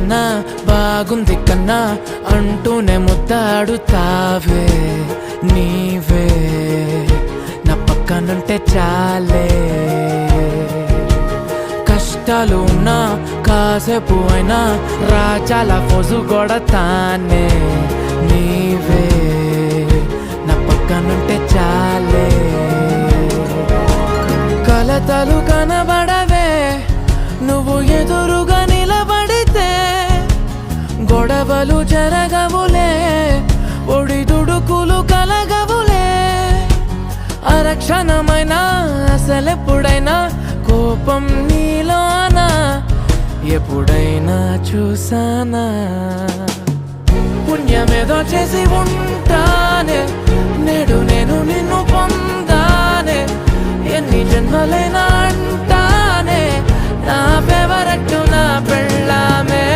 కన్నా బాగుంది కన్నా అంటూనే ముద్దాడుతావే నీవే నా పక్కనుంటే చాలే కష్టాలు ఉన్నా కాసేపు అయినా రాజాల ఫోజు కొడతానే నీవే నా పక్కనుంటే చాలే కలతలు కనబడవే నువ్వు ఎదురుగా నిలబడితే గొడవలు జరగవులే ఒడిదుడుకులు కలగవులే అరక్షణమైనా అసలెప్పుడైనా కోపం నీలోనా ఎప్పుడైనా చూసానా పుణ్యమేదో చేసి ఉంటానే నేడు నేను నిన్ను పొందానే ఎన్ని జన్మలైనా